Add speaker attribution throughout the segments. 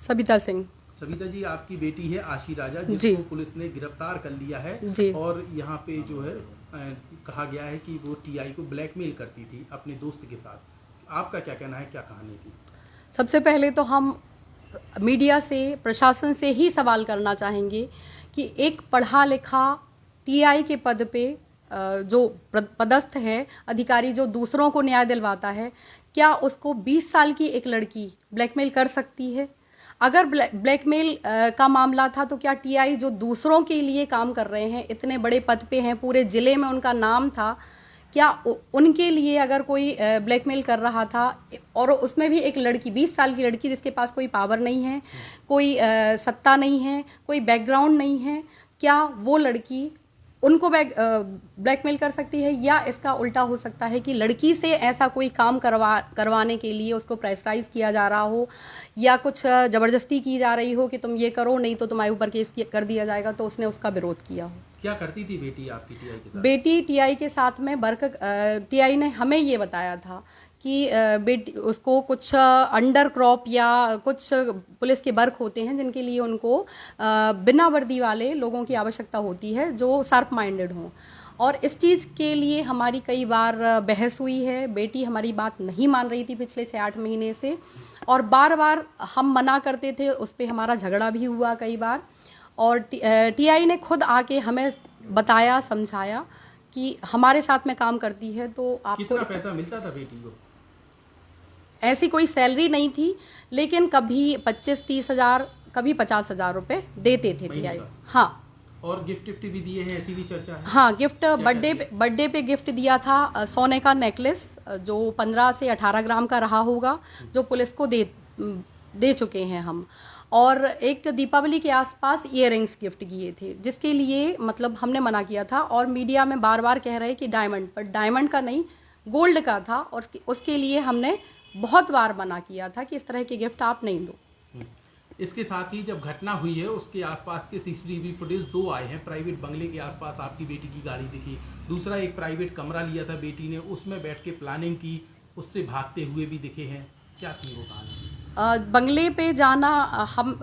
Speaker 1: सविता सिंह।
Speaker 2: सविता जी, आपकी बेटी है आशी राजा,
Speaker 1: जी।
Speaker 2: जिसको पुलिस ने गिरफ्तार कर लिया है
Speaker 1: जी।
Speaker 2: और यहाँ पे जो है कहा गया है कि वो टीआई को ब्लैकमेल करती थी अपने दोस्त के साथ। आपका क्या कहना है, क्या कहानी थी?
Speaker 1: सबसे पहले तो हम मीडिया से, प्रशासन से ही सवाल करना चाहेंगे कि एक पढ़ा लिखा टीआई के पद पे जो पदस्थ है अधिकारी, जो दूसरों को न्याय दिलवाता है, क्या उसको 20 साल की एक लड़की ब्लैकमेल कर सकती है? अगर ब्लैकमेल का मामला था तो क्या टीआई जो दूसरों के लिए काम कर रहे हैं, इतने बड़े पद पे हैं, पूरे जिले में उनका नाम था, क्या उनके लिए अगर कोई ब्लैकमेल कर रहा था, और उसमें भी एक लड़की, 20 साल की लड़की जिसके पास कोई पावर नहीं है, कोई सत्ता नहीं है, कोई बैकग्राउंड नहीं है, क्या वो लड़की उनको ब्लैकमेल कर सकती है? या इसका उल्टा हो सकता है कि लड़की से ऐसा कोई काम करवाने के लिए उसको प्रेशराइज किया जा रहा हो, या कुछ ज़बरदस्ती की जा रही हो कि तुम ये करो, नहीं तो तुम्हारे ऊपर केस कर दिया जाएगा, तो उसने उसका विरोध किया हो।
Speaker 2: क्या करती थी बेटी आपकी टीआई के साथ?
Speaker 1: बेटी टीआई के साथ में टीआई ने हमें ये बताया था कि बेटी उसको कुछ अंडर क्रॉप या कुछ पुलिस के वर्क होते हैं जिनके लिए उनको बिना वर्दी वाले लोगों की आवश्यकता होती है जो शार्प माइंडेड हों, और इस चीज़ के लिए हमारी कई बार बहस हुई है। बेटी हमारी बात नहीं मान रही थी पिछले 6-8 महीने से, और बार बार हम मना करते थे, उस पर हमारा झगड़ा भी हुआ कई बार, और टीआई ने खुद आके हमें बताया, समझाया कि हमारे साथ में काम करती है तो आपको
Speaker 2: कितना पैसा मिलता था बेटी को?
Speaker 1: ऐसी कोई सैलरी नहीं थी, लेकिन कभी 25-30 हज़ार, कभी 50 हज़ार रुपये देते थे टीआई। हाँ,
Speaker 2: और गिफ्ट भी दिए हैं, ऐसी भी चर्चा है?
Speaker 1: हाँ, गिफ्ट बर्थडे पे गिफ्ट दिया था, सोने का नेकलेस जो 15 से 18 ग्राम का रहा होगा, जो पुलिस को दे चुके हैं हम, और एक दीपावली के आसपास इयररिंग्स गिफ्ट किए थे, जिसके लिए मतलब हमने मना किया था, और मीडिया में बार बार कह रहे कि डायमंड, पर डायमंड का नहीं, गोल्ड का था, और उसके लिए हमने बहुत बार मना किया था कि इस तरह के गिफ्ट आप नहीं दो।
Speaker 2: इसके साथ ही जब घटना हुई है उसके आसपास के सीसीटीवी फुटेज 2 आए हैं। प्राइवेट बंगले के आसपास आपकी बेटी की गाड़ी दिखी, दूसरा एक प्राइवेट कमरा लिया था बेटी ने, उसमें बैठ के प्लानिंग की, उससे भागते हुए भी दिखे हैं। क्या थी वो कहानी?
Speaker 1: बंगले पे जाना, हम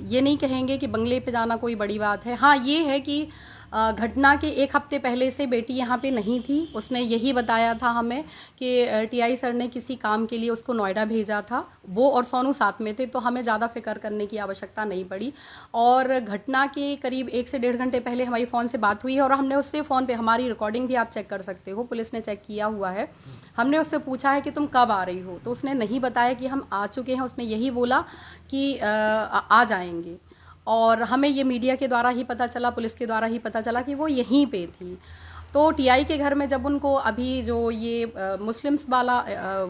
Speaker 1: ये नहीं कहेंगे कि बंगले पे जाना कोई बड़ी बात है। हाँ, ये है कि घटना के 1 हफ्ते पहले से बेटी यहाँ पे नहीं थी। उसने यही बताया था हमें कि टीआई सर ने किसी काम के लिए उसको नोएडा भेजा था, वो और सोनू साथ में थे, तो हमें ज़्यादा फिक्र करने की आवश्यकता नहीं पड़ी। और घटना के करीब 1 से 1.5 घंटे पहले हमारी फ़ोन से बात हुई है, और हमने उससे फ़ोन पे, हमारी रिकॉर्डिंग भी आप चेक कर सकते हो, पुलिस ने चेक किया हुआ है, हमने उससे पूछा है कि तुम कब आ रही हो, तो उसने नहीं बताया कि हम आ चुके हैं, उसने यही बोला कि आ जाएंगे। और हमें ये मीडिया के द्वारा ही पता चला, पुलिस के द्वारा ही पता चला कि वो यहीं पे थी। तो टीआई के घर में जब उनको, अभी जो ये मुस्लिम्स वाला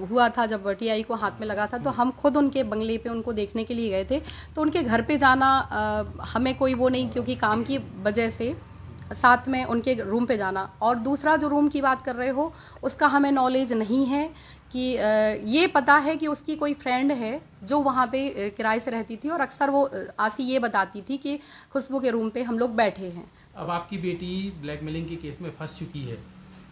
Speaker 1: हुआ था, जब टीआई को हाथ में लगा था, तो हम खुद उनके बंगले पे उनको देखने के लिए गए थे। तो उनके घर पे जाना हमें कोई वो नहीं, क्योंकि काम की वजह से साथ में उनके रूम पे जाना। और दूसरा जो रूम की बात कर रहे हो, उसका हमें नॉलेज नहीं है कि ये पता है कि उसकी कोई फ्रेंड है जो वहाँ पे किराए से रहती थी, और अक्सर वो आशी ये बताती थी कि खुशबू के रूम पे हम लोग बैठे हैं।
Speaker 2: अब आपकी बेटी ब्लैकमेलिंग के केस में फंस चुकी है,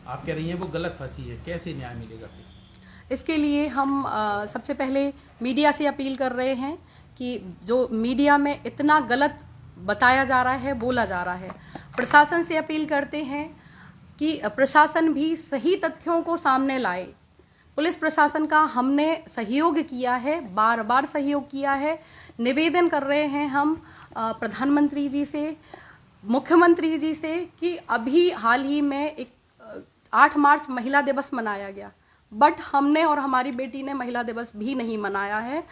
Speaker 2: आप कह रही हैं वो गलत फंसी है, कैसे न्याय मिलेगा फिर?
Speaker 1: इसके लिए हम सबसे पहले मीडिया से अपील कर रहे हैं कि जो मीडिया में इतना गलत बताया जा रहा है, बोला जा रहा है, प्रशासन से अपील करते हैं कि प्रशासन भी सही तथ्यों को सामने लाए। पुलिस प्रशासन का हमने सहयोग किया है, बार बार सहयोग किया है। निवेदन कर रहे हैं हम प्रधानमंत्री जी से, मुख्यमंत्री जी से, कि अभी हाल ही में 8 मार्च महिला दिवस मनाया गया, बट हमने और हमारी बेटी ने महिला दिवस भी नहीं मनाया है।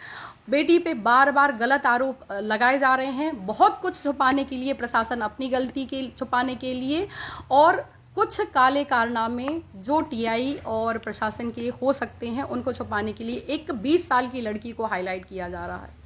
Speaker 1: बेटी पे बार बार गलत आरोप लगाए जा रहे हैं, बहुत कुछ छुपाने के लिए, प्रशासन अपनी गलती के छुपाने के लिए, और कुछ काले कारनामे जो टीआई और प्रशासन के हो सकते हैं, उनको छुपाने के लिए एक 20 साल की लड़की को हाईलाइट किया जा रहा है।